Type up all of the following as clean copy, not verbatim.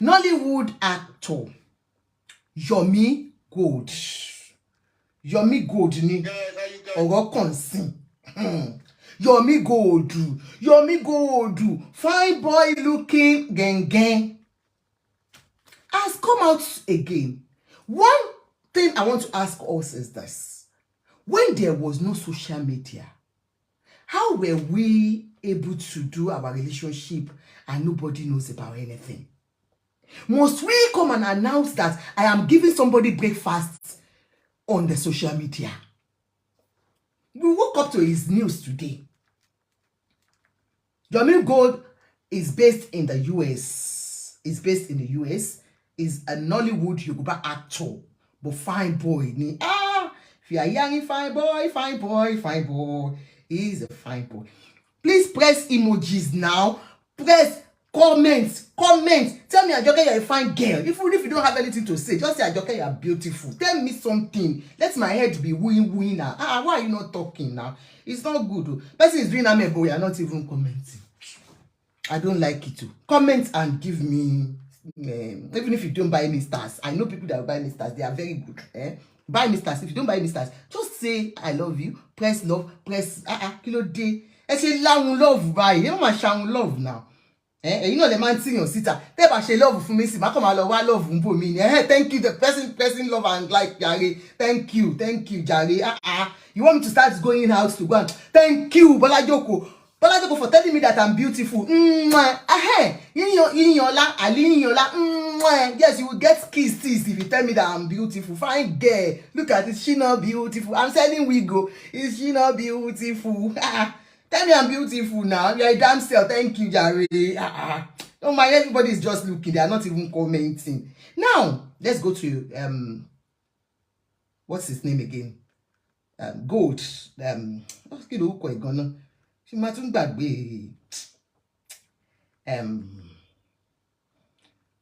Nollywood actor Yomi Gold. Yomi Gold ni ọ̀rọ̀ kan sin. Yomi Gold, fine boy looking gang has come out again. One thing I want to ask us is this: when there was no social media, how were we able to do our relationship and nobody knows about anything? Must we come and announce that I am giving somebody breakfast on the social media? We woke up to his news today. Yomi Gold is based in the US. Is a Nollywood Yoruba actor. But fine boy. If you are young, fine boy. He is a fine boy. Please press emojis now. Press comment. Tell me, Ajoke, you're a fine girl. Even if you don't have anything to say, just say, Ajoke, you're beautiful. Tell me something. Let my head be wooing now. Why are you not talking now? It's not good. Person is doing amebo, you're not even commenting. I don't like it too. Comment and give me, even if you don't buy any stars. I know people that will buy me stars. They are very good. Buy me stars. If you don't buy me stars, just say, I love you. Press love. Press, kilo day. I say, love, buy. You know my love now. You know the man sing your sister. Tell me she love for me. See, come along, love for me. Thank you. The person love and like Jare. Thank you, Jare. You want me to start going house to go and thank you, Bolajoko for telling me that I'm beautiful. Yes, you will get kisses if you tell me that I'm beautiful. Fine girl. Look at it. She not beautiful. I'm selling Wigo. Is she not beautiful? Tell me I'm beautiful now. You're a damn self. Thank you, Jare. Don't mind, everybody is just looking. They are not even commenting. Now, let's go to what's his name again? Gold. What's the name? She might be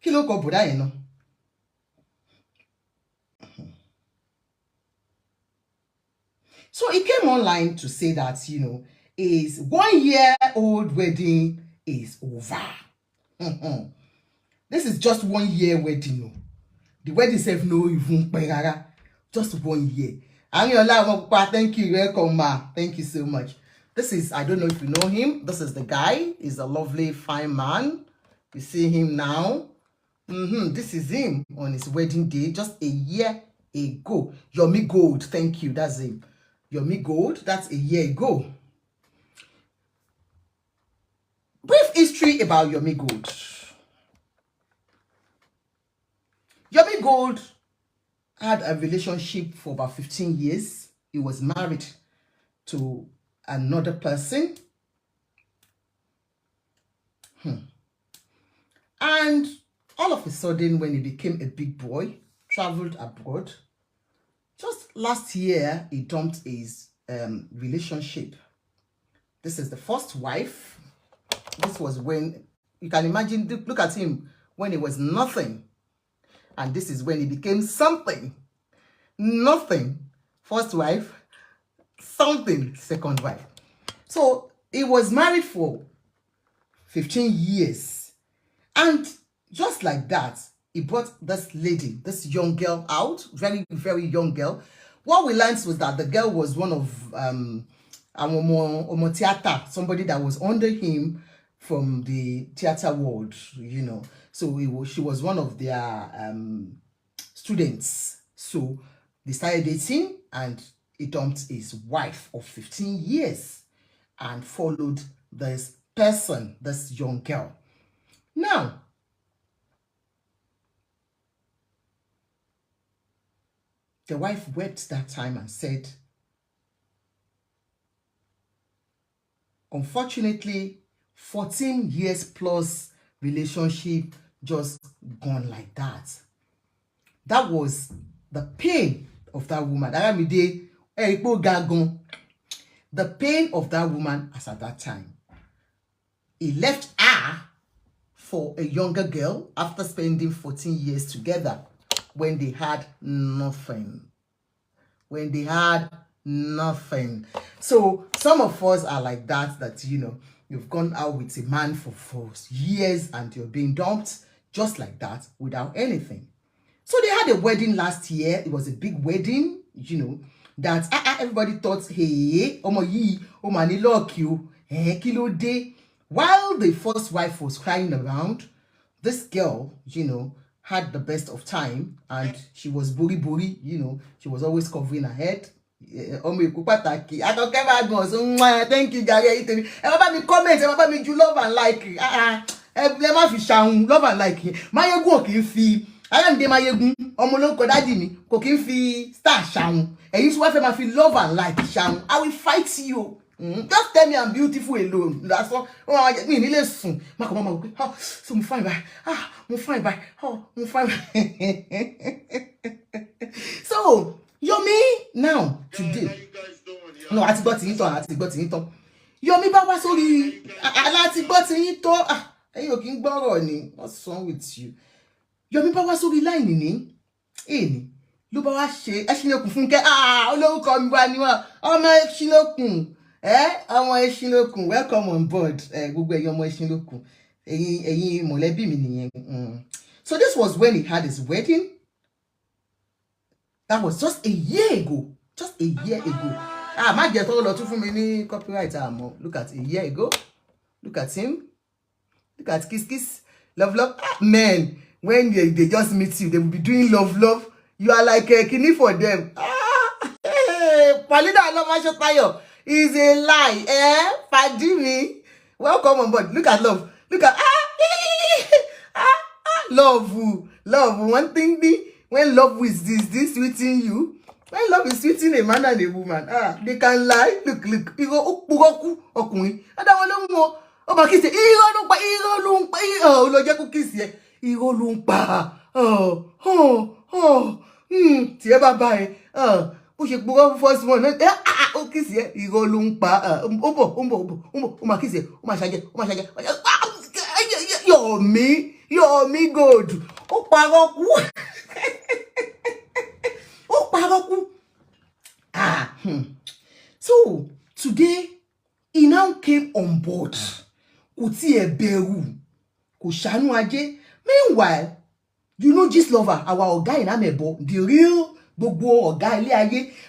kilo ko buda you know. So he came online to say that, you know, his 1 year old wedding is over. This is just 1 year wedding. No. The wedding itself no even just 1 year. Thank you, welcome, ma. Thank you so much. This is, I don't know if you know him. This is the guy. He's a lovely, fine man. You see him now. This is him on his wedding day, just a year ago. Yomi Gold, thank you. That's him. Yomi Gold, that's a year ago. Brief history about Yomi Gold. Yomi Gold had a relationship for about 15 years. He was married to another person. And all of a sudden, when he became a big boy, traveled abroad. Just last year, he dumped his relationship. This is the first wife. This was when, you can imagine, look at him when he was nothing. And this is when he became something. Nothing. First wife. Something. Second wife. So he was married for 15 years. And just like that, he brought this lady, this young girl out. Very, very young girl. What we learned was that the girl was one of theater, somebody that was under him from the theater world, you know. So she was one of their students. So they started dating and he dumped his wife of 15 years and followed this person, this young girl. Now, the wife wept that time and said, unfortunately, 14 years plus relationship just gone like that. That was the pain of that woman. The pain of that woman as at that time. He left her for a younger girl after spending 14 years together when they had nothing. When they had nothing. So some of us are like that, you know, you've gone out with a man for years and you're being dumped. just like that, without anything. So they had a wedding last year. It was a big wedding, that everybody thought, hey, omo yi, omo ni luck you, kilo day. While the first wife was crying around, this girl, had the best of time, and she was buri, she was always covering her head. Thank you, Gary. Everybody comment, everybody do love and like. Love and like. My go ki fi. I am de my egun. Omo lo ko daddy mi. Ko ki fi star shaun. And you wife ma fi love and like shaun. I will fight you. Just tell me I'm beautiful alone. That's all. Oh, me ni le sun. Ma ko mama go. Oh, so I'm fine by. I'm fine by. Oh, I'm fine by. So, Yomi now today. No, àti gbọ́ ti yín tán. Yomi bá wá sórí láti gbọ́ ti yín tán. Ẹ̀yin ò kí ń gbọ́rọ̀ ni. What's wrong with you? Yomi bá wá sórí line ni. Ni ló bá wá ṣe Ẹṣinlókun Fúnkẹ́. Olórúkọ mi wá ni wọ́n. Ọmọ Ẹṣinlókun. Ọmọ Ẹṣinlókun. Welcome on board. Gbogbo ẹ̀yin ọmọ Ẹṣinlókun. Ẹ̀yin mọ̀lẹ́bí mi nìyẹn. So this was when he had his wedding. That was just a year ago. Just a year ago. My dear told lot for me copyright. Look at a year ago. Look at him. Look at kiss. Love. Man, when they just meet you, they will be doing love. You are like a kidney for them. Palida Love is a lie. Forgive me. Welcome on board. Look at love. Look at love. One thing when love is this sweeting you. When love is sweeting a man and a woman, they can lie. Look. You go okuni. I don't want no more. Oh, my kiss. Iro kiss ye. Iro lumpa. Tie bye. Push it first one. Oh, kiss ye. Iro lumpa. Oh, my kiss ye. Oh, my shaggy. Yomi good. Oh, paroku. So today he now came on board. Meanwhile, this lover, our guy in Amebo, the real Bobo guy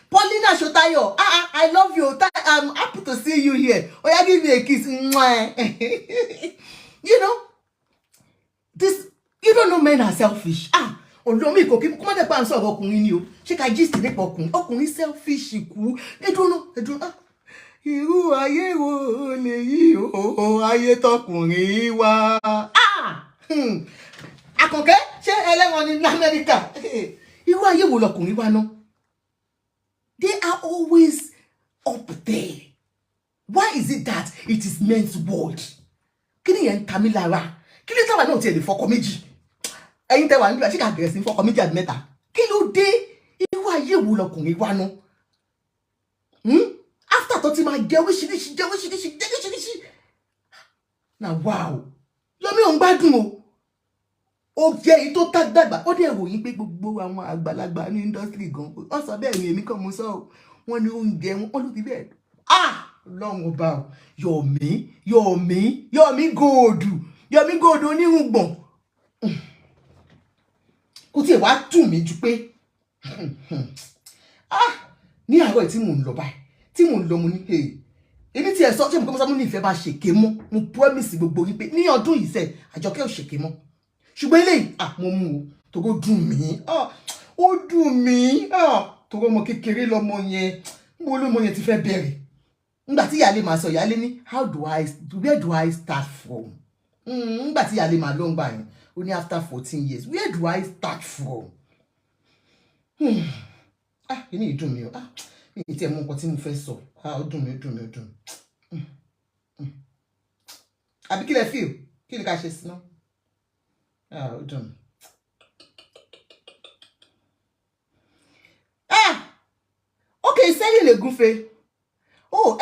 Paulina Shotayo. I love you. I'm happy to see you here. Oh, give me a kiss. This you don't know men are selfish. Olomi ko ki kuma de pa nso ọkùnrin ni o ṣé ká gist ni ọkùnrin selfish ku e don't know irú ayé wo lèyí o ayé tọkùnrin wa Àkànkẹ́ ṣé ẹlẹ́wọ̀n ní America irú ayé wo lọkùnrin wa no. They are always up there. Why is it that it is men's world? Kini yen Kamilara kini tawa na o ti le fọkọ méjì. Ẹ̀yin tẹ́ wà níbi àṣíkà bẹ̀rẹ̀ sí fọ́kọ méjì àti mẹ́ta. Kí ló dé? Irú ayé wo lọkùnrin wa ná? After tó ti máa jẹ oríṣiríṣi. Now wow. Yomi ò ń gbádùn o. Ó jẹ́ èyí tó dàgbà. Ó dẹ̀ ròyìn pé gbogbo àwọn àgbàlagbà ní industry gan. Wọ́n sọ bẹ́ẹ̀ ni èmi kàn mú sọ. Wọ́n ní oúnjẹ wọn ló ti bẹ́ẹ̀. Lọ́run ọba o. Yomi gòdù onírùngbọ̀n. Kò tí ẹ wá tù mí jù pé ní àárọ̀ tí mò ń lọ báyìí tí mò ń lọ mo ní èmi tí ẹ sọ ṣé mo kọ́ mọ́sá mo ní ìfẹ́ bá ṣèké mọ́ mo promise gbogbo yín pé ní ọdún yìí sẹ́ Àjọkẹ́ ò ṣèké mọ́ ṣùgbọ́n eléyìí mo mú o torí ó dùn mí torí ọmọ kékeré lọmọ yẹn mo lọmọ yẹn ti fẹ́ bẹ̀rẹ̀ nígbà tí ìyáálé máa sọ ìyáálé ní where do I start from nígbà tí ìyáálé máa lọ ń gbà yẹn. Only after 14 years. Where do I start from? You need to do me. You tell me what you first saw. Do me. I be kill feel. Kill the caches no. Do me. Okay, saying a goofy. Oh,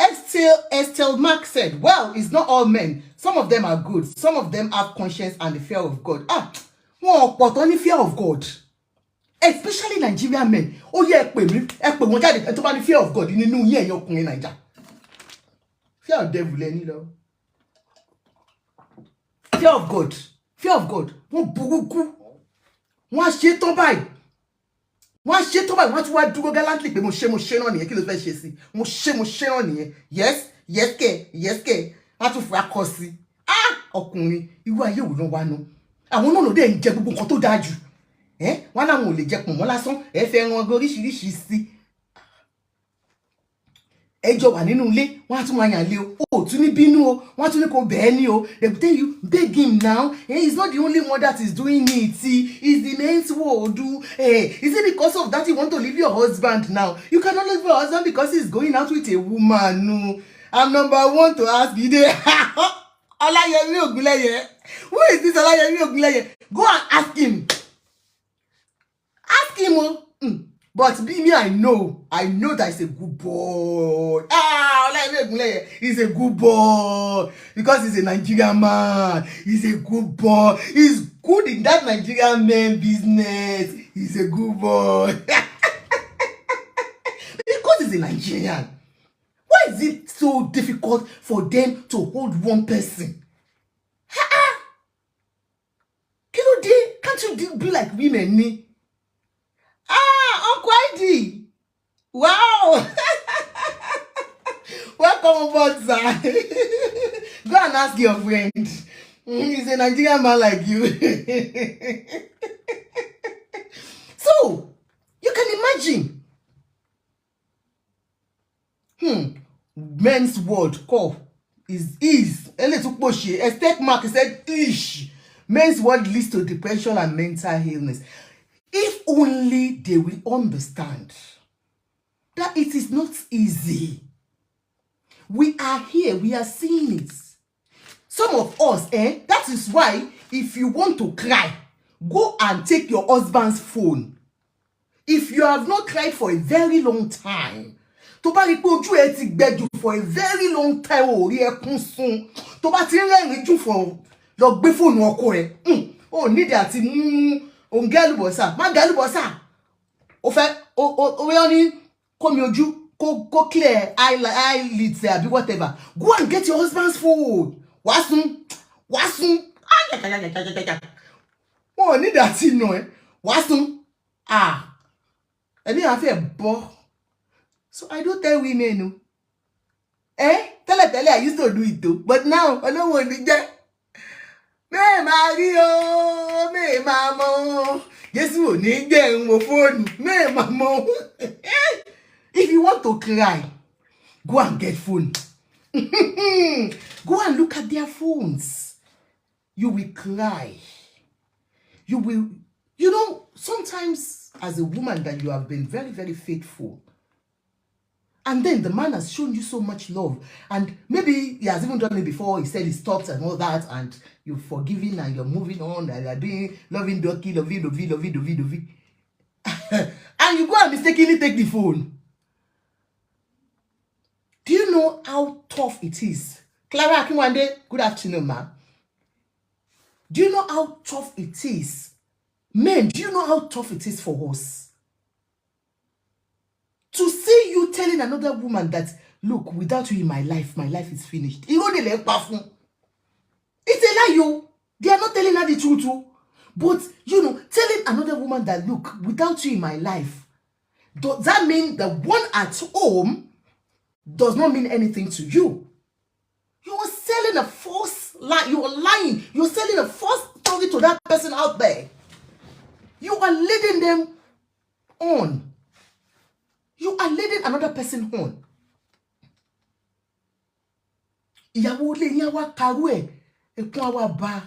Estelle Mark said, well, it's not all men. Some of them are good. Some of them have conscience and the fear of God. But only fear of God. Especially Nigerian men. Oh, yeah, the fear of God. You know, yeah, you're in Nigeria. Fear of devil, any love. Fear of God. Fear of God. Wọ́n burúkú. Wọ́n ṣe tán báyìí. Wọ́n ṣe tán báyìí. Wọ́n tún wá dúró gallantly pé mo ṣe náà nìyẹn. Kí ló fẹ́ ṣe sí? Mo ṣe náà nìyẹn. Yes ke. Wọ́n tún fura kọ sí. Ọkùnrin irú ayé wo ló wá nu? Àwọn náà ló dé ń jẹ gbogbo nǹkan tó dáa jù. Wọ́n láwọn ò lè jẹ pọ̀nmọ́ lásán. Ẹ fẹ́ ran ọgbẹ́ oríṣiríṣi sí. Ẹjọ́ wà nínú ilé, wọ́n á tún máa yàn lé o tún ní bínú o, wọ́n á tún ní kó bẹ́ẹ̀ ni o. They will tell you, beg him now. He's not the only one that is doing it. He's the main one do. Is it because of that you want to leave your husband now? You cannot leave your husband because he's going out with a woman. No. I'm number one to ask you there. Olayemi Ogunleye. Who is this Olayemi Ogunleye? Go and ask him. Ask him. But me, I know that he's a good boy. Olayemi Ogunleye is a good boy because he's a Nigerian man. He's a good boy. He's good in that Nigerian man business. He's a good boy. Because he's a Nigerian. Why is it so difficult for them to hold one person? Can't you be like women? Uncle ID. Wow. Welcome aboard, sir. Go and ask your friend. He's a Nigerian man like you. So, you can imagine. Men's word call is. A step mark said ish. Men's word leads to depression and mental illness. If only they will understand that it is not easy. We are here, we are seeing it. Some of us, that is why if you want to cry, go and take your husband's phone. If you have not cried for a very long time, tó bá rí pé ojú ẹ ti gbẹ jù for a very long time, ó rí ẹkún sùn, tó bá ti rẹ́rìn jù for lọ gbé fóònù ọkọ ẹ, ó nídìí àti mú gálùbọ́sà, má gálùbọ́sà. Ó fẹ́ ó ní kó mi ojú kó clear eyelids àbí whatever. Go and get your husband's phone. Wá sùn. Ó nídìí àti nà ẹ. Wá sùn. Ẹni à fẹ́ bọ́. So I don't tell women. Tell I used to do it too. But now I don't want to get. Me Mario, me mama. Yes, you need them phone. Me mama. If you want to cry, go and get phone. Go and look at their phones. You will cry. You will, sometimes as a woman that you have been very, very faithful. And then the man has shown you so much love. And maybe he has even done it before. He said he stopped and all that. And you've forgiven and you're moving on. And you're doing lovey. And you go and mistakenly take the phone. Do you know how tough it is? Clara Akinwande, good afternoon, ma'am. Do you know how tough it is? Men, do you know how tough it is for us? To see you telling another woman that, look, without you in my life is finished. It's a lie, yo. They are not telling her the truth, too. But, telling another woman that, look, without you in my life, does that mean the one at home does not mean anything to you? You are selling a false lie. You are lying. You are selling a false story to that person out there. You are leading them on. You are leading another person on. Ìyàwó lé yín wá karú ẹ̀, ẹkún àwa bá.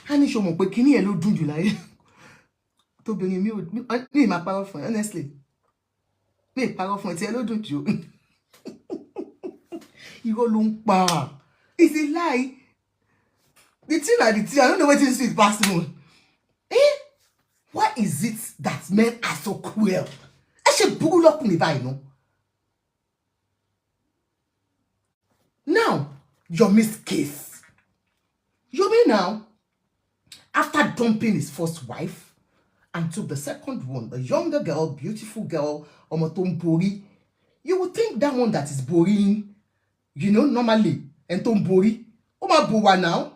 A ní ṣó mọ̀ pé kíní ẹ̀ ló dùn jù láyé. Tóbìnrin mi máa parọ́ fún ẹ, honestly. Mi parọ́ fún ẹ tí ẹ ló dùn jù. Irọ́ ló ń pa. It's a lie. The thing, I don't know what is sweet possible. Why is it that men are so cruel? Now, Yomi's case. Yomi now, after dumping his first wife and took the second one, a younger girl, beautiful girl, Omotombori, you would think that one that is boring, normally, and Tombori, Oma Bowa now,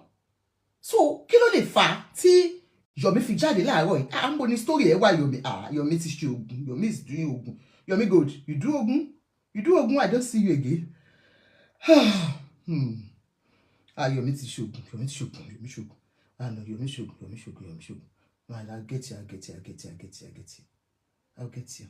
So kí ló lè fà tí Yomi fi jáde láàárọ̀ yìí? À ń bo ni story ẹ̀ wá Yomi. Yomi ti ṣe ogun. Yomi is doing ogun. Yomi good. You do ogun? You do ogun? I don't see you again. Yomi ti ṣe ogun. Yomi ti ṣe ogun. Yomi ṣe ogun. No, Yomi ṣe ogun. Yomi ṣe ogun. Yomi ṣe ogun. Man, I'll get you. I'll get you. I'll get you. I'll get you. I'll get you. I'll get you.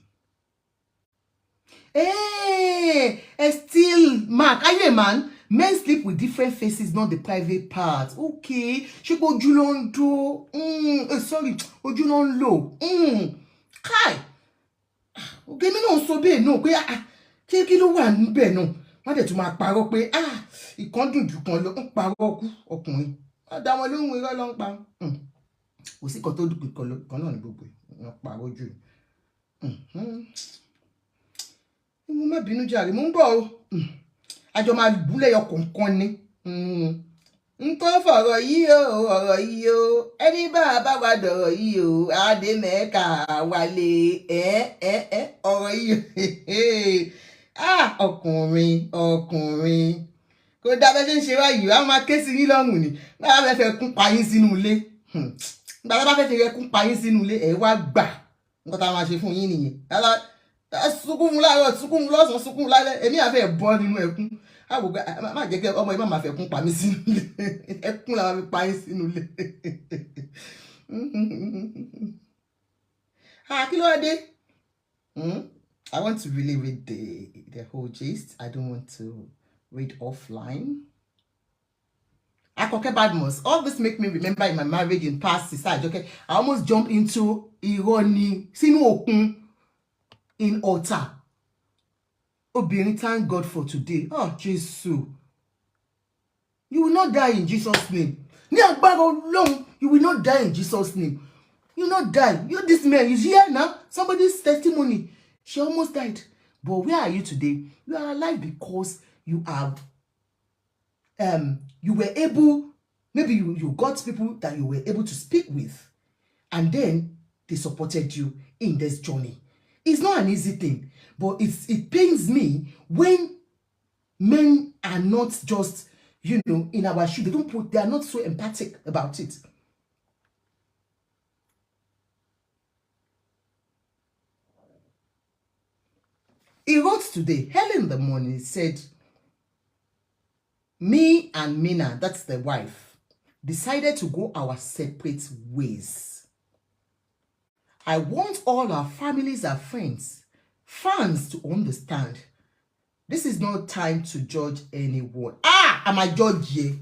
Hey, still Mark. Are you a man? Men sleep with different faces, not the private parts. Okay. Ṣé kò ojú ló ń dó? Sorry, ojú ló ń lò. Kai. Okay, mi náà sọ bẹ́ẹ̀ náà pé kí ló wà níbẹ̀ náà? Wọ́n dẹ̀ tún máa parọ́ pé ìkan dùn jù kan lọ ń parọ́ kú ọkùnrin. Wọ́n dá wọn lóhùn irọ́ ló ń pa. Kò sí kan tó dùn kan náà ní gbogbo ẹ̀. Wọ́n parọ́ jù. Mo má bínú jàre, mo ń bọ̀ o. Àjọ máa búlẹ̀ yọ kọ̀ọ̀kan ni. N tó fọ̀rọ̀ yìí o, ọ̀rọ̀ yìí o. Ẹni bá wa dọ̀rọ̀ yìí o. Adé mẹ́ka wálé. Ọ̀rọ̀ yìí o. Ọkùnrin. Kò dábẹ́ ṣe ń ṣe wáyìí. A máa ké sí yín lọ́rùn ni. Bá fẹ́ kún pa yín sínú ilé. Bá fẹ́ fi kún pa yín sínú ilé. Ẹ wá gbà. Nǹkan tá a máa ṣe fún yín nìyẹn. Sunkún fún láàárọ̀, sunkún fún lọ́sàn-án, sunkún lálẹ́. Èmi àfẹ́ bọ́ nínú ẹkún. Àgbègbè má jẹ́ kí ọmọ yìí má fẹ́ kún pa mí sínú ilé. Ẹkún la máa fi pa yín sínú ilé. Kí ló wá dé? I want to really read the whole gist. I don't want to read offline. Akoke Badmus. All this make me remember in my marriage in past sister. Okay, I almost jumped into irony. Sínú òkun. In altar. Obìnrin, thank God for today. Jesus. You will not die in Jesus' name. Ní agbára Ọlọ́run, you will not die in Jesus' name. You will not die. This man is here now. Somebody's testimony. She almost died. But where are you today? You are alive because you have you were able, maybe you got people that you were able to speak with, and then they supported you in this journey. It's not an easy thing, but it pains me when men are not just, in our shoes. They are not so empathic about it. He wrote today, early in the morning, he said, me and Mina, that's the wife, decided to go our separate ways. I want all our families and fans to understand. This is not time to judge anyone. I'm a judge here.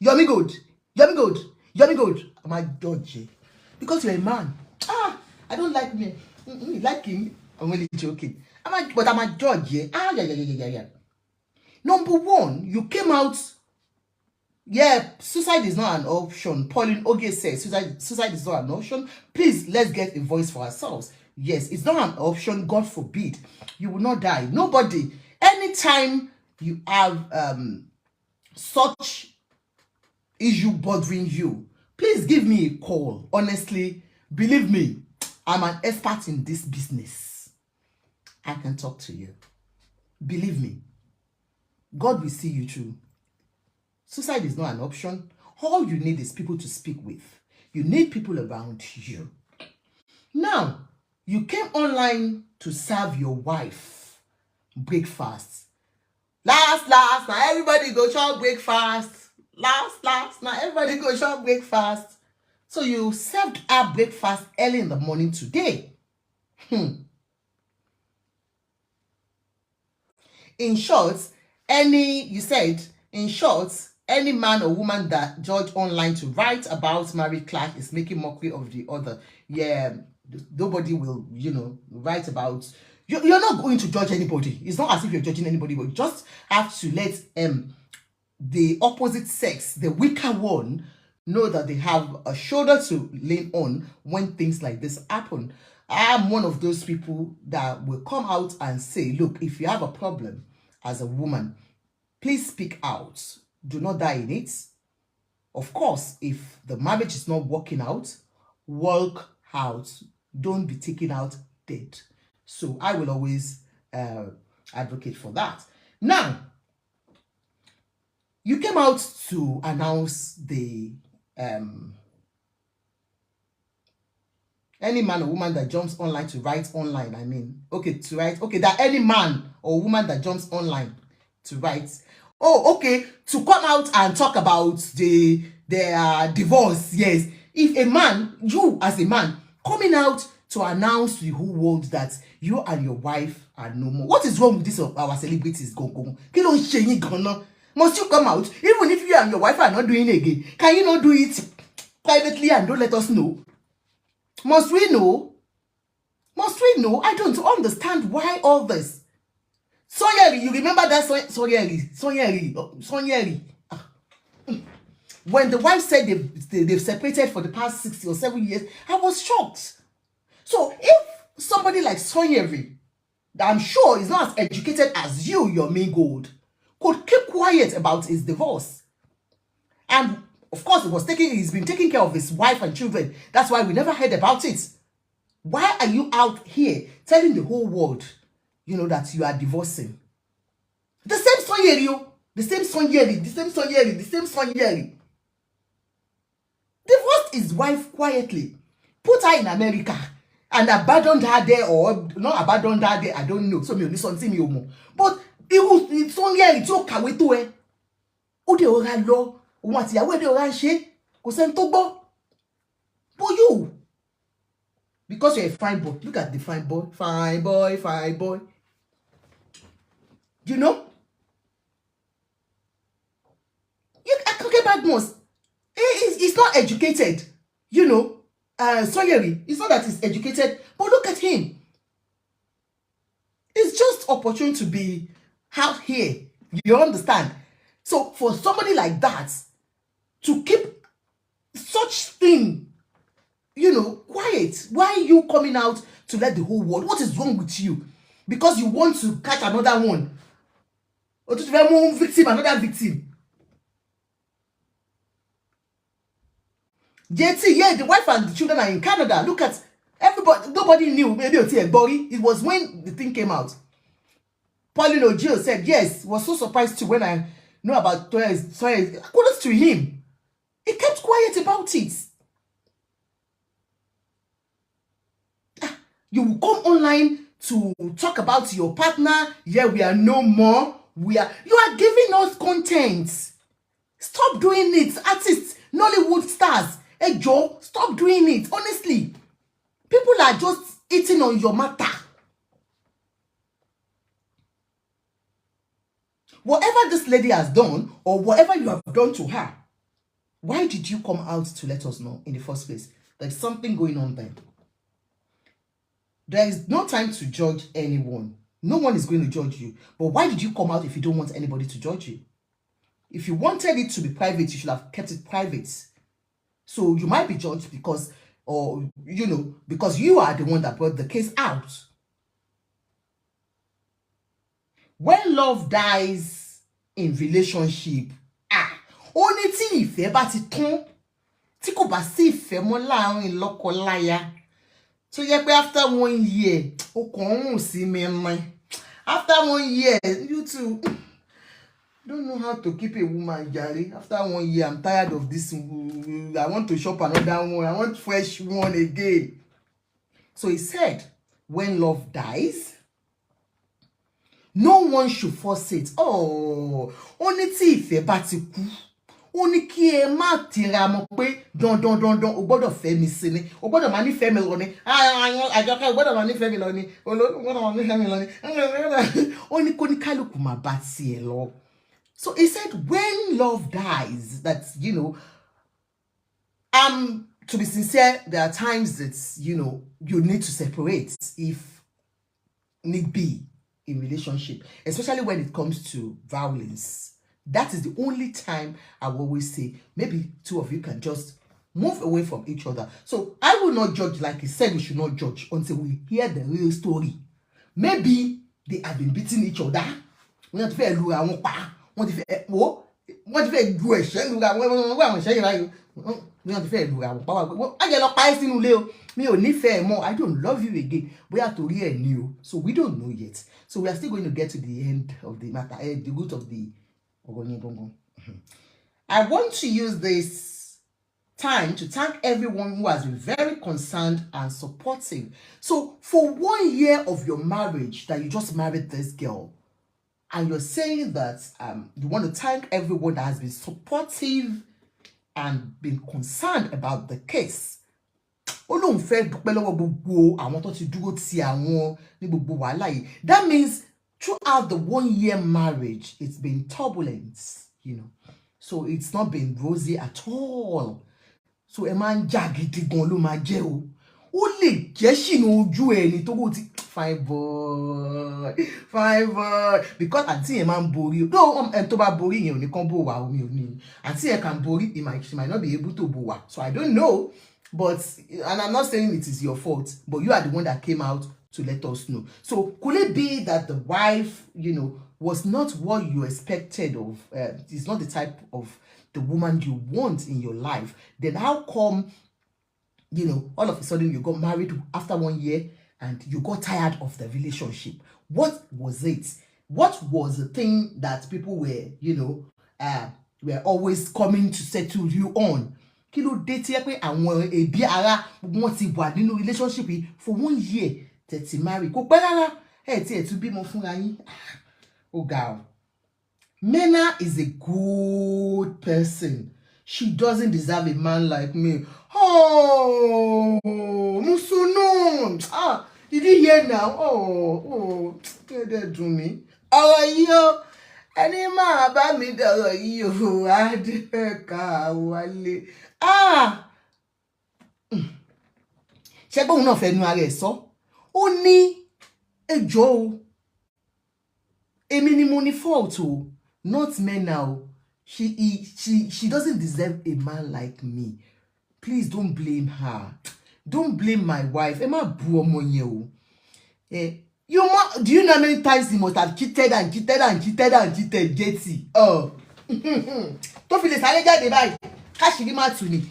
Yomi good. I'm a judge here. Because you're a man. I don't like me. You like him. I'm really joking. But I'm a judge here. Number one, you came out. Yeah, suicide is not an option. Pauline Oge says suicide is not an option. Please, let's get a voice for ourselves. Yes, it's not an option. God forbid. You will not die. Nobody. Anytime you have such issue bothering you, please give me a call. Honestly, believe me, I'm an expert in this business. I can talk to you. Believe me. God will see you through. Suicide is not an option. All you need is people to speak with. You need people around you. Now, you came online to serve your wife breakfast. Last, now everybody go shop breakfast. Last, now everybody go shop breakfast. So you served her breakfast early in the morning today. In short, any man or woman that judge online to write about marriage clash is making mockery of the other. Yeah, nobody will, write about. You're not going to judge anybody. It's not as if you're judging anybody, but you just have to let the opposite sex, the weaker one, know that they have a shoulder to lean on when things like this happen. I am one of those people that will come out and say, look, if you have a problem as a woman, please speak out. Do not die in it. Of course, if the marriage is not working out, walk out. Don't be taken out dead. So I will always advocate for that. Now, you came out to announce the any man or woman that jumps online to write online, that any man or woman that jumps online to write, to come out and talk about their divorce. Yes, if a man, you as a man, coming out to announce to the whole world that you and your wife are no more. What is wrong with this of our celebrities? Must you come out? Even if you and your wife are not doing it again, can you not do it privately and don't let us know? Must we know? Must we know? I don't understand why all this. Sonyeri, you remember that Sonyeri. When the wife said they've separated for the past 6 or 7 years, I was shocked. So if somebody like Sonyeri, that I'm sure is not as educated as you, Yomi Gold, could keep quiet about his divorce, and of course he's been taking care of his wife and children, that's why we never heard about it. Why are you out here telling the whole world, that you are divorcing? The same Sonyeri, divorced his wife quietly, put her in America, and abandoned her there, or not abandoned her there, I don't know. So but it was Sonyeri tí ó kàwé tó ẹ. Ó dé ora lọ, òun àti ìyàwó ẹ̀ dé ora ṣe, kò sẹ́ni tó gbọ́. But you, because you're a fine boy, look at the fine boy. You know? Okay, Badmus, he's not educated, Sonyeri, it's not that he's educated, but look at him. It's just opportune to be out here. You understand? So for somebody like that to keep such thing, quiet, why are you coming out to let the whole world? What is wrong with you? Because you want to catch another one, or to be one victim, another victim. JT, the wife and the children are in Canada. Look at everybody. Nobody knew. Maybe it was when the thing came out. Pauline O'Gil said, yes, was so surprised too when I know about Toys. Kudos to him. He kept quiet about it. You will come online to talk about your partner. Yeah, we are no more. You are giving us content. Stop doing it. Artists, Nollywood stars. Hey, Joe, stop doing it. Honestly, people are just eating on your matter. Whatever this lady has done, or whatever you have done to her, why did you come out to let us know in the first place? There's something going on there. There is no time to judge anyone. No one is going to judge you. But why did you come out if you don't want anybody to judge you? If you wanted it to be private, you should have kept it private. So you might be judged because you are the one that brought the case out. When love dies in relationship, only tí ìfẹ́ bá ti tán, tí kò bá sí ìfẹ́ mọ́ láàrin lọ́kọ-láya. So yẹ pé after 1 year, ó kàn ń sí mi mọ́. After 1 year, you too don't know how to keep a woman, jare. After 1 year, I'm tired of this. I want to shop another one. I want fresh one again. So he said, when love dies, no one should force it. Oh, only tí ìfẹ́ bá ti kú. Ó ní kí ẹ má tira mọ́ pé dandan o gbọ́dọ̀ fẹ́ mi sí ni. O gbọ́dọ̀ máa nífẹ̀ẹ́ mi lọ ni. Àjọkẹ́ o gbọ́dọ̀ máa nífẹ̀ẹ́ mi lọ ni. Olórí o gbọ́dọ̀ máa nífẹ̀ẹ́ mi lọ ni. Ó ní kó ní kálukú máa bá tiẹ̀ lọ. So he said, when love dies, that, to be sincere, there are times that, you need to separate if need be in relationship, especially when it comes to violence. That is the only time I will always say, maybe two of you can just move away from each other. So I will not judge, like he said, we should not judge until we hear the real story. Maybe they have been beating each other. We have to fẹ́ lu àwọn pa. Wọ́n ti fẹ́ du ẹ̀ṣẹ́ lu àwọn ẹ̀ṣẹ́ yìí báyìí. Wọ́n ti fẹ́ lu àwọn pa wá. Á jẹ́ lọ pa ẹ́ sínú ilé o. Mi ò nífẹ̀ẹ́ mọ́. I don't love you again. Bóyá torí ẹ̀ ni o. So we don't know yet. So we are still going to get to the end of the matter, the root of the ọ̀rọ̀ yẹn gangan. I want to use this time to thank everyone who has been very concerned and supportive. So for 1 year of your marriage that you just married this girl, and you're saying that you want to thank everyone that has been supportive and been concerned about the case. That means throughout the 1 year marriage, it's been turbulence, you know. So it's not been rosy at all. So a man jagidi gan ló máa jẹ́ o. Ó lè jẹ́ ṣìnà ojú ẹni tó bó ti fine boy because àǹtí yẹn máa ń borí o. No, tó bá borí yẹn ò ní kàn bò wá omi ò ní. Àǹtí yẹn can borí, she might not be able to bò wá. So I don't know, but and I'm not saying it is your fault, but you are the one that came out to let us know. So could it be that the wife, you know, was not what you expected of? It's not the type of the woman you want in your life. Then how come, you know, all of a sudden you got married after 1 year and you got tired of the relationship? What was it? What was the thing that people were, you know, were always coming to settle you on? Kí ló dé tí ẹ pé àwọn ẹbí ara wọn ti wà nínú relationship for 1 year tẹ́ ti marry kò pẹ́ rárá ẹ tí ẹ tún bímọ fúnra yín. Oh God. Mena is a good person. She doesn't deserve a man like me. Oh, Musuno. Did you hear now? Oh, they do me. Oh, yo. Ẹni máa bá mi dọ̀rọ̀ yìí o, Adéka Wálé. Ṣé gbóhùn náà fẹ́ nu ara ẹ̀ sọ? Ó ní ẹjọ́ o. Èmi ni mo ní fault o, not Mena o. She doesn't deserve a man like me. Please don't blame her. Don't blame my wife. Ẹ má bú ọmọ yẹn o. Do you know how many times he must have cheated, JT? Oh. Don't feel sáré jáde báyìí. Káṣírí má tú ni.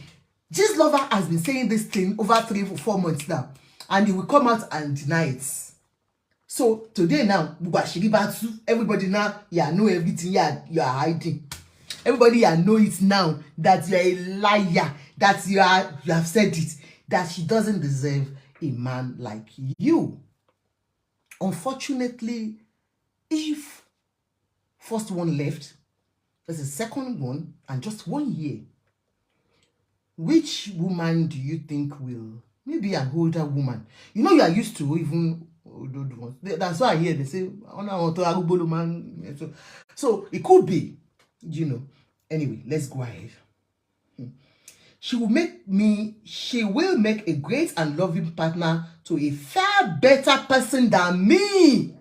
This lover has been saying this thing over 3 or 4 months now, and he will come out and deny it. So today now, everybody now, know everything you are hiding. Everybody know it now that you are a liar, that you have said it, that she doesn't deserve a man like you. Unfortunately, if first one left, there's a second one, and just 1 year. Which woman do you think will? Maybe an older woman. You know, you are used to even older ones. That's why I hear they say, so it could be, you know. Anyway, let's go ahead. She will make a great and loving partner to a far better person than me.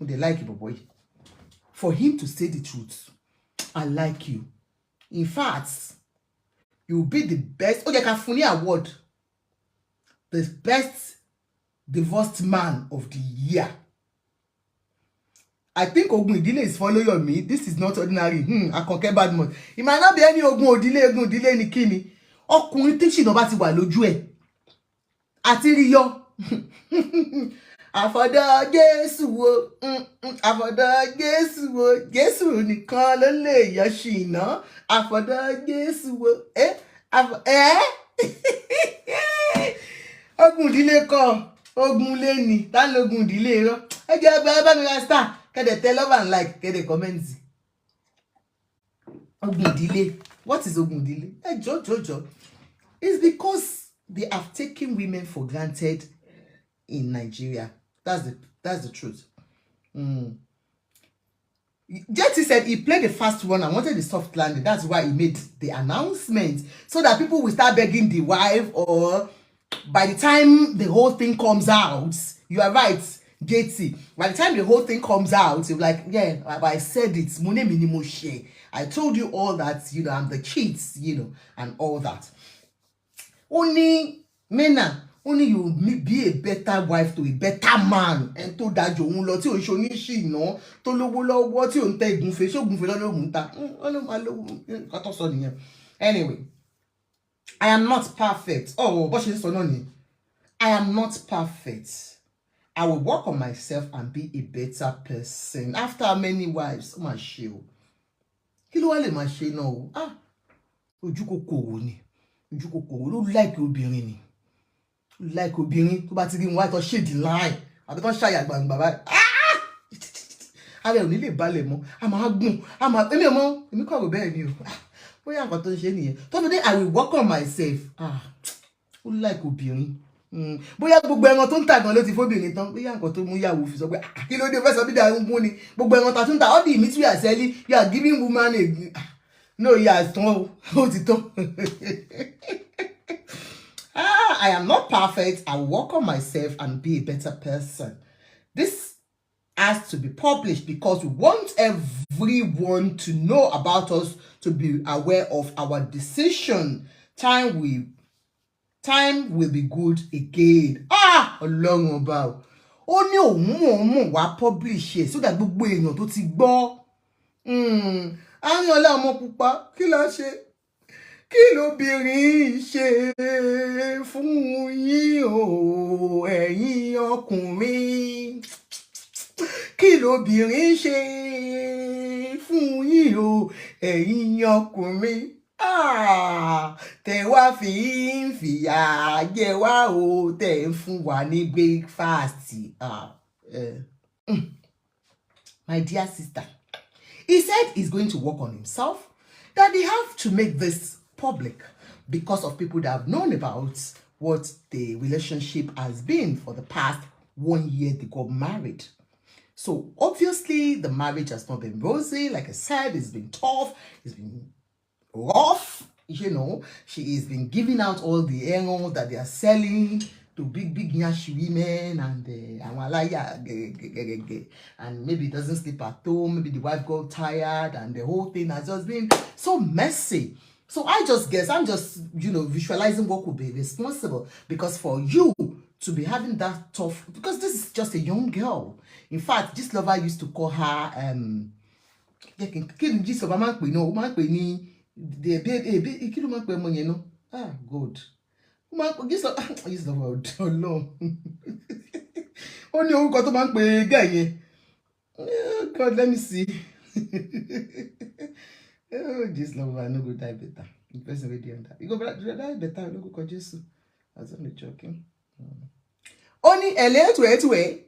They like you, boy. For him to say the truth, I like you. In fact, you will be the best. Kafuni Award. The best divorced man of the year. I think Ogun Idile is following me. This is not ordinary. I conquer bad month. It might not be any Ogun Idile ni kini. Ọkùnrin tí ṣìnà bá ti wà lójú ẹ̀. Àti rí yọ. Àfọ̀dọ̀ Jésù wo. Àfọ̀dọ̀ Jésù wo. Jésù nìkan ló lè yọ ṣìnà. Àfọ̀dọ̀ Jésù wo. Ogun Idile kọ́. Ogun lé ni. Ta lógun Idile rọ. Ẹ jẹ́ bá mi ra star. Can they tell love and like? Can they comment? Ogundile. What is Ogundile? Hey, Jojo. It's because they have taken women for granted in Nigeria. That's the truth. Jetty said he played the fast one and wanted the soft landing. That's why he made the announcement. So that people will start begging the wife, or by the time the whole thing comes out, you are right. JT, by the time the whole thing comes out, you're like, yeah, I said it. I told you all that, you know, I'm the cheats, you know, and all that. Only Mena, only you be a better wife to a better man. And to that you won't lot you she no to logo what you take anyway. I am not perfect. Oh, but she's so I am not perfect. I will work on myself and be a better person. After many wives, my show. kí ló wá lè máa ṣe náà o? Ojú kòkòrò ni, ojú kòkòrò ló like obìnrin ni, like obìnrin tó bá ti rí wọn wá tó ṣèdí láì àbí tó ṣàyà gbangba báyìí ara ẹ̀ ò ní lè balẹ̀ mọ́, a máa gùn, a máa èmi ọmọ èmi kọ̀ rò bẹ́ẹ̀ ni o bóyá nǹkan tó ń ṣe nìyẹn tó fi dé I will work on myself. Ó like obìnrin bóyá gbogbo ẹran tó ń tà gan ló ti fóbìnrin tán, bóyá nǹkan tó mú yàwó fi sọ pé kí ló dé fẹ́ sọ bí darúgbó ni gbogbo ẹran ta tún ta all the meat we are selling you are giving woman a no yà tán o ó ti tán. I am not perfect. I will work on myself and be a better person. This has to be published because we want everyone to know about us, to be aware of our decision. Time will be good again. Ọlọ́run ọba o. Ó ní òun wá publish ẹ̀ so that gbogbo èèyàn tó ti gbọ́. Àárín ọlá ọmọ pupa kí la ṣe? Kí lobìnrin ṣe fún yín o ẹ̀yin ọkùnrin? Kí lobìnrin ṣe fún yín o ẹ̀yin ọkùnrin? Tẹ wá fi ń fìyà jẹ wá o tẹ ń fún wa ní breakfast. My dear sister, he said he's going to work on himself, that they have to make this public because of people that have known about what the relationship has been for the past 1 year they got married. So obviously the marriage has not been rosy. Like I said, it's been tough, it's been rough. You know, she has been giving out all the errands that they are selling to big nyash women and and maybe it doesn't sleep at home, maybe the wife got tired and the whole thing has just been so messy. So I just guess I'm just, visualizing what could be responsible, because for you to be having that tough, because this is just a young girl. In fact, this lover used to call her good. This lover alone. Only got to man guy. God, let me see. This lover no go die better. The person already on that. You go die better, no go call Jesus. I was only joking. Only hello to way.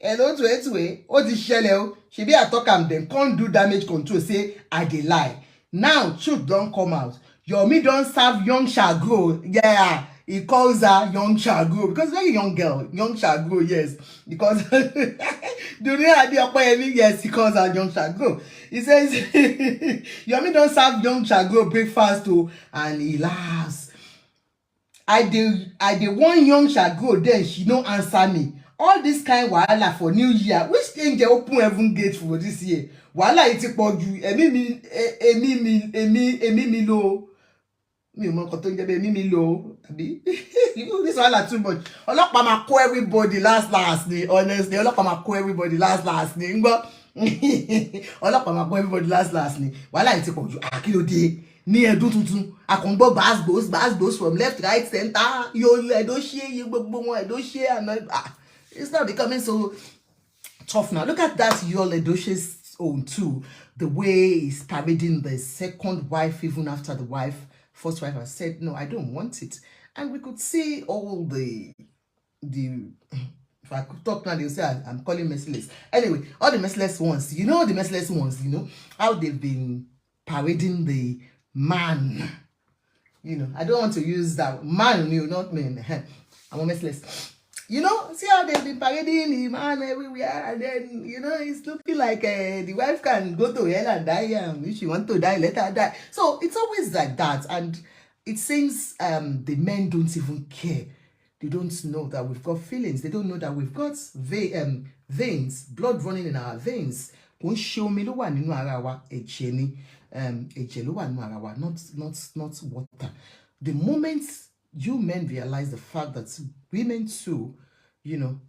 Oh, this shallow. She be a talk am then can't do damage control. Say I dey lie. Now truth don't come out. Yomi don't serve young shall grow. Yeah, he calls her young shall grow because very young girl. Young shall grow, yes. Because during yes, he calls her young shall grow. He says Yomi don't serve young shall grow breakfast too, and he laughs. I dey one young shall grow, then she don't answer me. All this kind wahala for New Year. Which angel open heaven gate for this year? Wahala iti poju. Emi mi lo. Mi mo nkan to nje be emi mi lo. Abi. This wahala too much. Ọlọ́pàá ma ko everybody last ni. Honestly, ọlọ́pàá ma ko everybody last ni. Ngbo. Ọlọ́pàá ma ko everybody last ni. Wahala iti poju. Kí ló dé? Ní ẹdún tuntun akọ̀ǹgbọ́ gbàgbós from left right center yóò ẹ̀dọ́ ṣe yí gbogbo wọn ẹ̀dọ́ ṣe àná. It's not becoming so tough now. Look at that Yul Edochie's own too. The way he's parading the second wife even after the first wife has said, no, I don't want it. And we could see all the if I could talk now, they'll say I'm calling merciless. Anyway, all the merciless ones, the merciless ones, how they've been parading the man. I don't want to use that man, not men. I'm a merciless. See how they've been parading the man everywhere, and then it's looking like the wife can go to hell and die. If she wants to die, let her die. So it's always like that, and it seems the men don't even care. They don't know that we've got feelings. They don't know that we've got veins, blood running in our veins. Won't show me the one in our not water. The moment you men realize the fact that women too,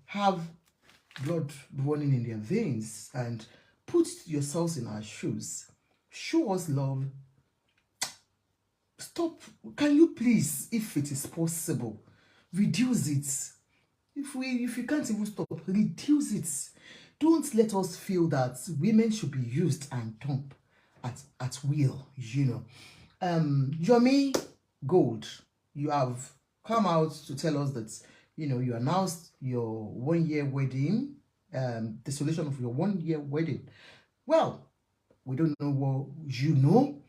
have blood running in their veins, and put yourselves in our shoes, show us love. Stop. Can you please, if it is possible, reduce it? If you can't even stop, reduce it. Don't let us feel that women should be used and dumped at will, you know. Yomi Gold, you have come out to tell us that, you know, you announced your 1-year wedding, the solution of your 1-year wedding. Well, we don't know what you know.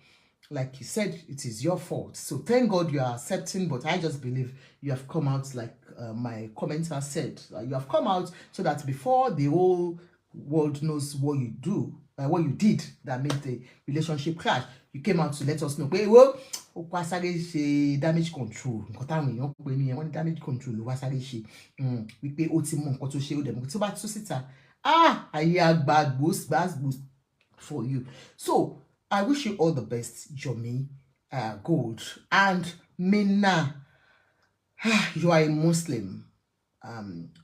Like you said, it is your fault. So thank God you are accepting, but I just believe you have come out, like my commenter said, you have come out so that before the whole world knows what you do, what you did that made the relationship crash, you came out to let us know. Well, damage control. Damage control. We pay for you. So I wish you all the best, Yomi Gold. And Mina, you are a Muslim.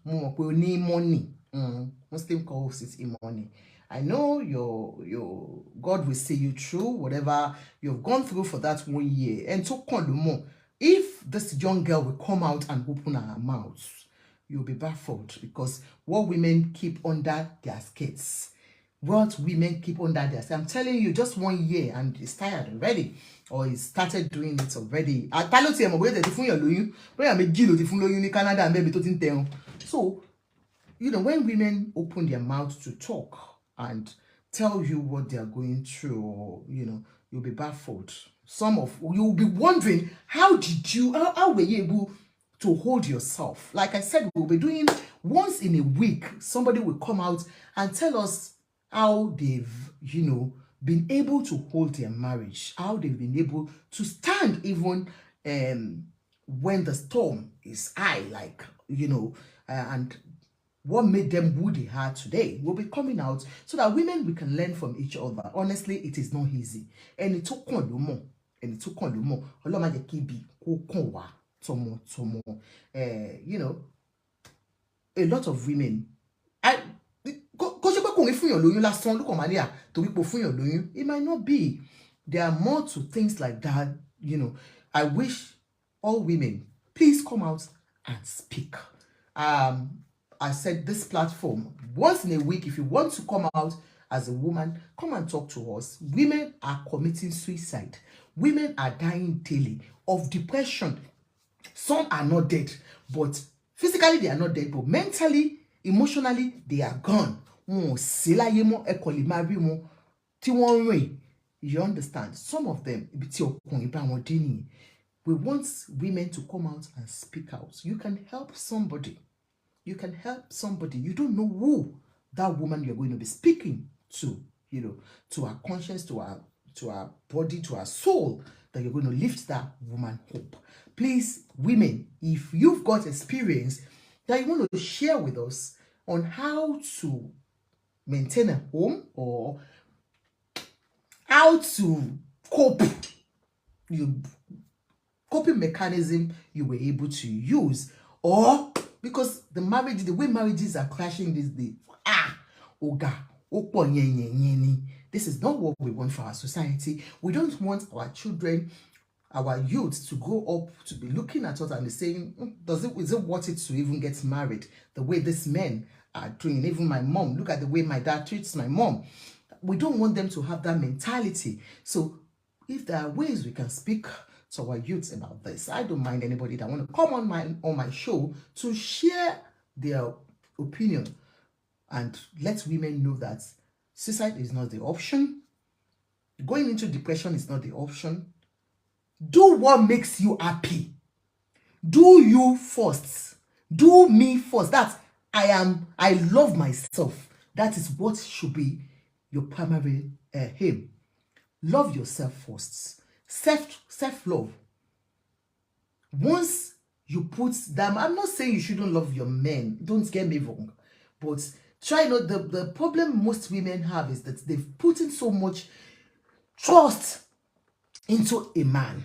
Money. Muslim calls it money. I know your God will see you through whatever you've gone through for that 1 year. And so if this young girl will come out and open her mouth, you'll be baffled, because what women keep under their skirts, what women keep under their skirts. I'm telling you, just 1 year and he's tired already, or he started doing it already. So, you know, when women open their mouths to talk and tell you what they are going through, or, you know, you'll be baffled. You'll be wondering, how were you able to hold yourself? Like I said, we'll be doing once in a week, somebody will come out and tell us how they've, you know, been able to hold their marriage, how they've been able to stand even when the storm is high, like, you know, and what made them who they are today. Will be coming out so that women, we can learn from each other. Honestly, it is not easy. And it took on more. And it took on more. You know, a lot of women. It might not be. There are more to things like that. You know, I wish all women, please come out and speak. I said this platform, once in a week, if you want to come out as a woman, come and talk to us. Women are committing suicide. Women are dying daily of depression. Some are not dead, but physically they are not dead, but mentally, emotionally, they are gone. You understand? Some of them, we want women to come out and speak out. You can help somebody. You can help somebody. You don't know who that woman you're going to be speaking to, you know, to her conscience, to her body, to her soul, that you're going to lift that woman up. Please, women, if you've got experience that you want to share with us on how to maintain a home or how to cope, coping mechanism you were able to use, or because the way marriages are crashing these days, this is not what we want for our society. We don't want our children, our youth, to grow up to be looking at us and be saying, is it worth it to even get married? The way these men are doing, even my mom, look at the way my dad treats my mom. We don't want them to have that mentality. So if there are ways we can speak to our youths about this, I don't mind anybody that want to come on my show to share their opinion and let women know that suicide is not the option. Going into depression is not the option. Do what makes you happy. Do you first. Do me first. I love myself. That is what should be your primary aim. Love yourself first. Self-love. Once you put them, I'm not saying you shouldn't love your men. Don't get me wrong. But try not, the problem most women have is that they've put in so much trust into a man.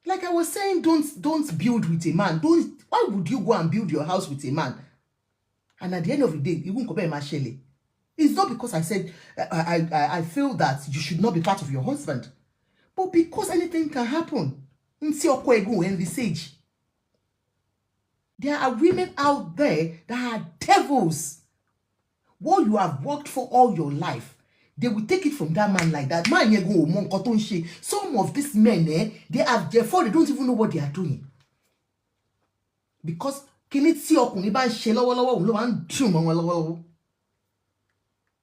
Like I was saying, don't build with a man. Why would you go and build your house with a man? And at the end of the day, you won't compare Mashele. It's not because I said I feel that you should not be part of your husband, but because anything can happen. There are women out there that are devils. What you have worked for all your life, they will take it from that man like that. Man, you go mon cotton she. Some of these men, they have therefore they don't even know what they are doing. Because can it see up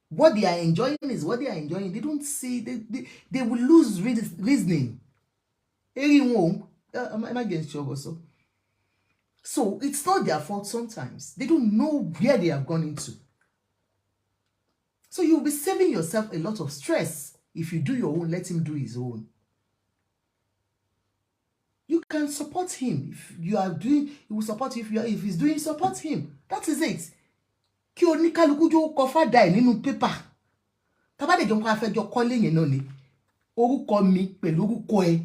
what they are enjoying is what they are enjoying. They don't see, they will lose reasoning. Am I against you also? So it's not their fault sometimes. They don't know where they have gone into. So you'll be saving yourself a lot of stress. If you do your own, let him do his own. You can support him. If you are doing, he will support you. If he's doing, support him. That is it. Kí oníkálukú jó kọ fada nínú paper. Tá bá dé jọ nǹkan afẹ́jọ́ kọ́lé yẹn náà ni. Orúkọ mi pẹ̀lú orúkọ ẹ.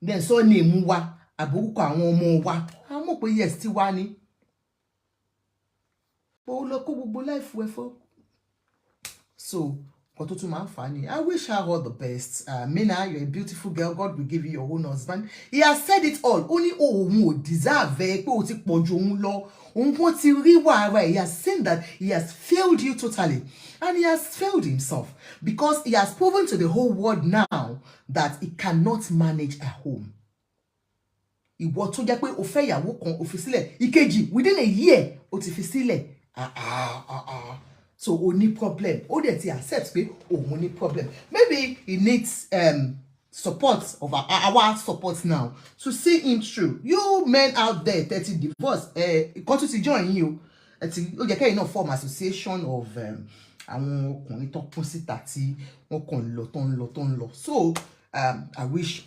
Then so name wa àbí orúkọ àwọn ọmọ wa. A mọ̀ pé yes ti wá ni. Ó lọ kó gbogbo life we fo. So, I wish her all the best. Mina, you're a beautiful girl. God will give you your own husband. He has said it all. Only deserve. He has seen that he has failed you totally. And he has failed himself. Because he has proven to the whole world now that he cannot manage a home. Within a year, so only problem. He accepts me. Only problem. Maybe he needs support of our support now to see him through. You men out there 30 divorce, got to join you. You know, form association of so I wish